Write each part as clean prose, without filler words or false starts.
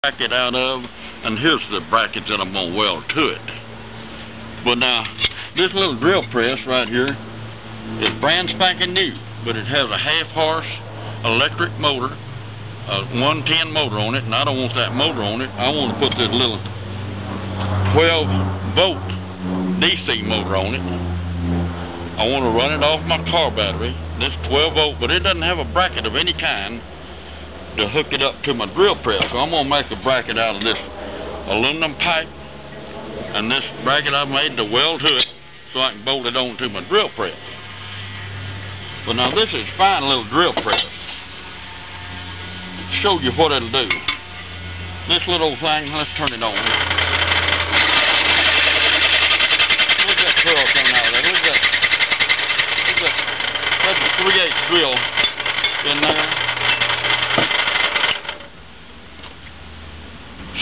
bracket out of, and here's the brackets that I'm going to weld to it. But now, this little drill press right here is brand spanking new, but it has a half-horse electric motor, a 110 motor on it, and I don't want that motor on it. I want to put this little 12-volt DC motor on it. I want to run it off my car battery, this 12-volt, but it doesn't have a bracket of any kind to hook it up to my drill press. So I'm going to make a bracket out of this aluminum pipe, and this bracket I've made to weld to it so I can bolt it on to my drill press. But now this is fine little drill press. Show you what it'll do. This little thing, let's turn it on. Look at that curl coming out of there. Look at that. That's a 3/8 drill in there.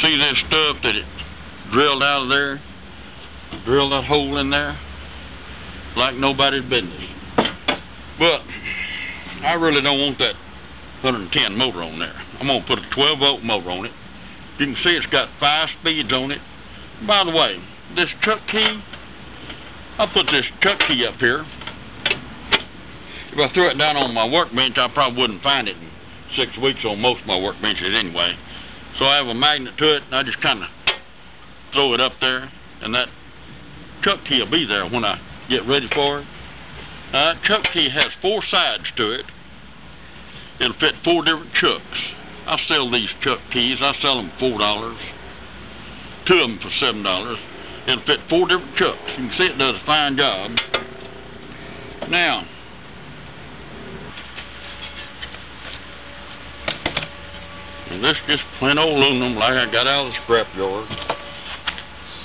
See this stuff that it drilled out of there? Drilled that hole in there like nobody's business. But I really don't want that 110 motor on there. I'm going to put a 12-volt motor on it. You can see it's got 5 speeds on it. By the way, this chuck key, I'll put this chuck key up here. If I threw it down on my workbench, I probably wouldn't find it in 6 weeks on most of my workbenches anyway. So I have a magnet to it, and I just kind of throw it up there, and that chuck key will be there when I get ready for it. That chuck key has 4 sides to it. It'll fit 4 different chucks. I sell these chuck keys. I sell them for $4. 2 of them for $7. It'll fit 4 different chucks. You can see it does a fine job. Now, and this just plain old aluminum like I got out of the scrap yard.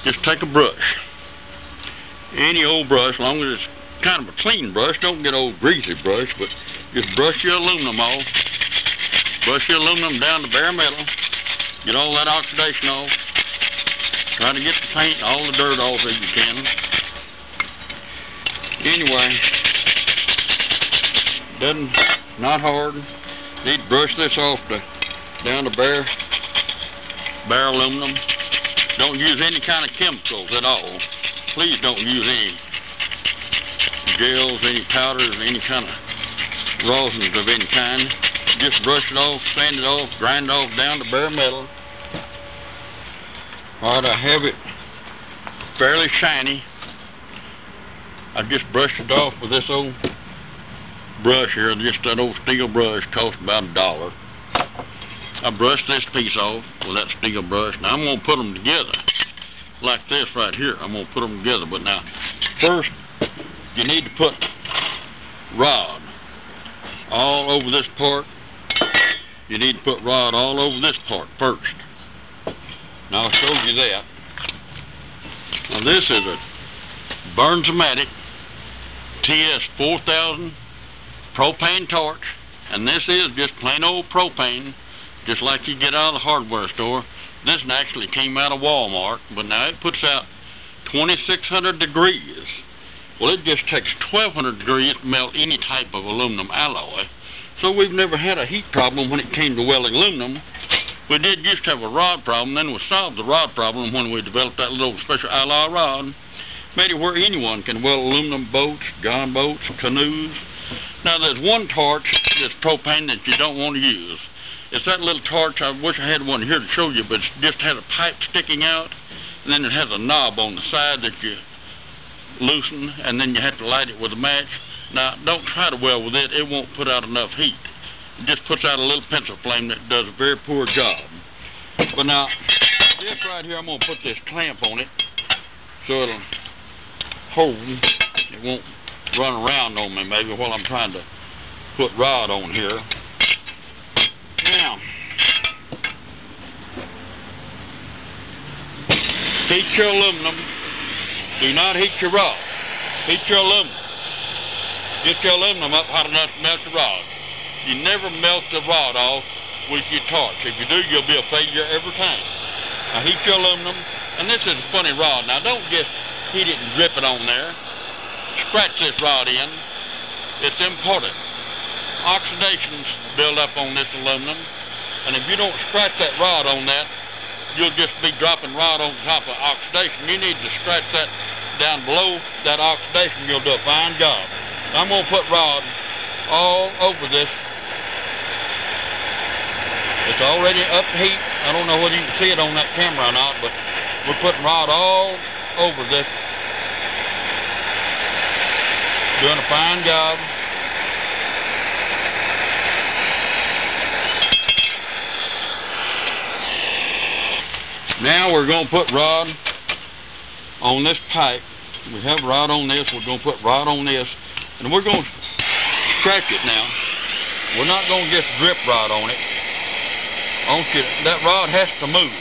Just take a brush. Any old brush, as long as it's kind of a clean brush. Don't get old greasy brush, but just brush your aluminum off. Brush your aluminum down to bare metal. Get all that oxidation off. Try to get the paint, all the dirt off if you can. Anyway, not hard. Need to brush this off down to bare aluminum. Don't use any kind of chemicals at all. Please don't use any gels, any powders, any kind of rosins of any kind. Just brush it off, sand it off, grind it off down to bare metal. Alright, I have it fairly shiny. I just brushed it off with this old brush here, just that old steel brush, cost about $1. I brushed this piece off with that steel brush. Now I'm going to put them together like this right here. I'm going to put them together, but now first you need to put rod all over this part. You need to put rod all over this part first. Now I'll show you that. Now this is a Burns-O-Matic TS4000 propane torch, and this is just plain old propane, just like you get out of the hardware store. This actually came out of Walmart, but now it puts out 2,600 degrees. Well, it just takes 1,200 degrees to melt any type of aluminum alloy. So we've never had a heat problem when it came to welding aluminum. We did used to have a rod problem, then we solved the rod problem when we developed that little special alloy rod. Made it where anyone can weld aluminum boats, gun boats, canoes. Now there's one torch that's propane that you don't want to use. It's that little torch. I wish I had one here to show you, but it just has a pipe sticking out, and then it has a knob on the side that you loosen, and then you have to light it with a match. Now don't try to weld with it. It won't put out enough heat. It just puts out a little pencil flame that does a very poor job. But now this right here, I'm going to put this clamp on it so it'll hold. It won't run around on me maybe while I'm trying to put rod on here. Now, heat your aluminum. Do not heat your rod. Heat your aluminum. Get your aluminum up hot enough to melt the rod. You never melt the rod off with your torch. If you do, you'll be a failure every time. Now heat your aluminum, and this is a funny rod. Now don't just heat it and drip it on there. Scratch this rod in. It's important. Oxidations build up on this aluminum, and if you don't scratch that rod on that, you'll just be dropping rod on top of oxidation. You need to scratch that down below that oxidation. You'll do a fine job. I'm going to put rod all over this. It's already up to heat. I don't know whether you can see it on that camera or not, but we're putting rod all over this. Doing a fine job. Now we're going to put rod on this pipe. We have rod on this. We're going to put rod on this, and we're going to scratch it now. We're not going to just drip rod on it. That rod has to move.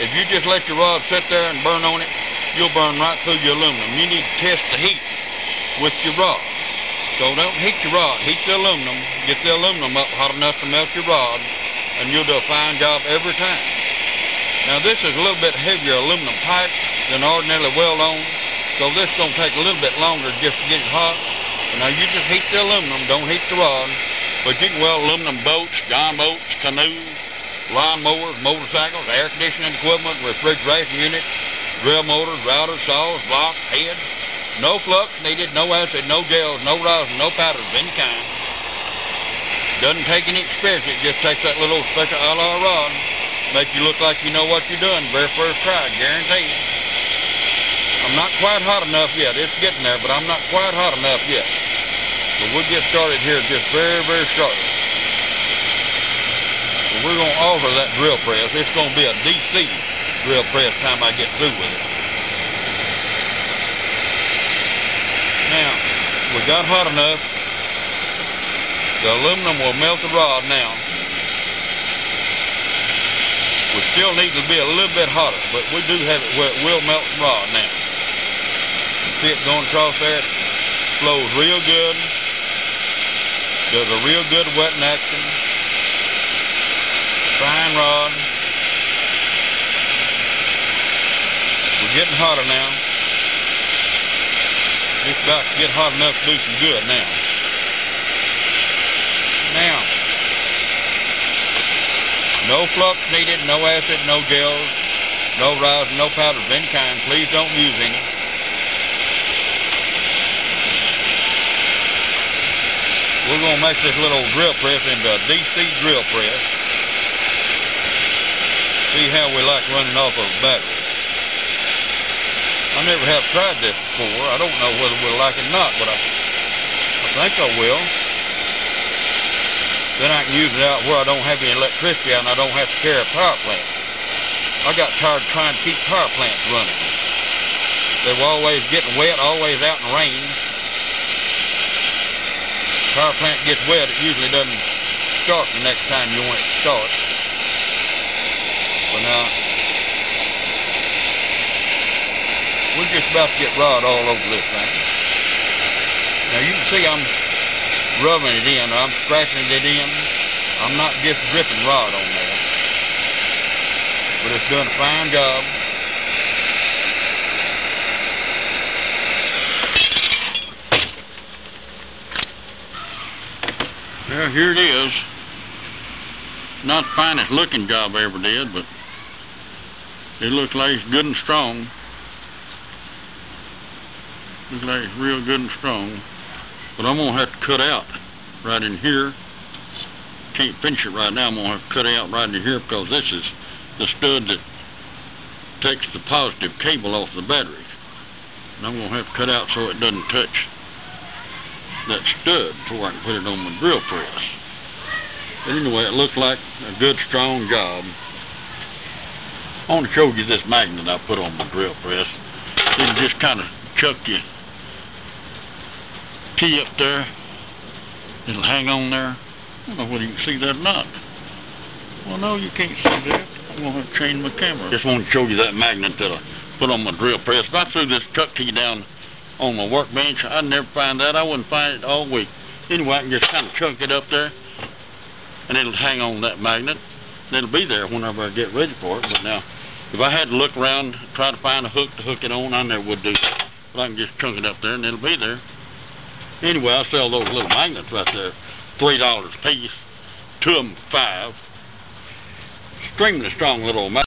If you just let your rod sit there and burn on it, you'll burn right through your aluminum. You need to test the heat with your rod. So don't heat your rod, heat the aluminum. Get the aluminum up hot enough to melt your rod, and you'll do a fine job every time. Now this is a little bit heavier aluminum pipe than ordinarily weld on, so this is going to take a little bit longer just to get it hot. But now you just heat the aluminum, don't heat the rod. But you can weld aluminum boats, john boats, canoes, lawnmowers, motorcycles, air conditioning equipment, refrigeration units, drill motors, routers, saws, blocks, heads. No flux needed, no acid, no gels, no rosin, no powders of any kind. Doesn't take any experience, it just takes that little special LR rod. Make you look like you know what you're doing very first try, guaranteed. I'm not quite hot enough yet. It's getting there, but I'm not quite hot enough yet. So we'll get started here just very, very shortly. So we're going to alter that drill press. It's going to be a DC drill press time I get through with it. Now, we got hot enough. The aluminum will melt the rod now. We still need to be a little bit hotter, but we do have it where it will melt the rod now. You see it going across there? It flows real good. Does a real good wetting action. Fine rod. We're getting hotter now. Just about to get hot enough to do some good now. Now, no flux needed, no acid, no gels, no rosin, no powders of any kind. Please don't use any. We're going to make this little drill press into a DC drill press. See how we like running off of a battery. I never have tried this before. I don't know whether we'll like it or not, but I think I will. Then I can use it out where I don't have any electricity out and I don't have to carry a power plant. I got tired of trying to keep power plants running. They were always getting wet, always out in the rain. Power plant gets wet, it usually doesn't start the next time you want it to start. But now, we're just about to get rod all over this thing. Now you can see I'm rubbing it in, I'm scratching it in. I'm not just dripping rod on there. But it's doing a fine job. Well, here it is. Not the finest looking job I ever did, but it looks like it's good and strong. Looks like it's real good and strong. But I'm going to have to cut out right in here. Can't finish it right now. I'm going to have to cut out right in here because this is the stud that takes the positive cable off the battery. And I'm going to have to cut out so it doesn't touch that stud before I can put it on my drill press. But anyway, it looks like a good strong job. I want to show you this magnet I put on my drill press. You can just kind of chuck your key up there. It'll hang on there. I don't know whether you can see that or not. Well, no, you can't see that. I'm going to have to change my camera. Just want to show you that magnet that I put on my drill press. If I threw this chuck key down on my workbench, I'd never find that. I wouldn't find it all week. Anyway, I can just kind of chunk it up there, and it'll hang on that magnet. And it'll be there whenever I get ready for it. But now, if I had to look around, try to find a hook to hook it on, I never would do that. But I can just chunk it up there, and it'll be there. Anyway, I sell those little magnets right there, $3 a piece. 2 of them $5. Extremely strong little magnet.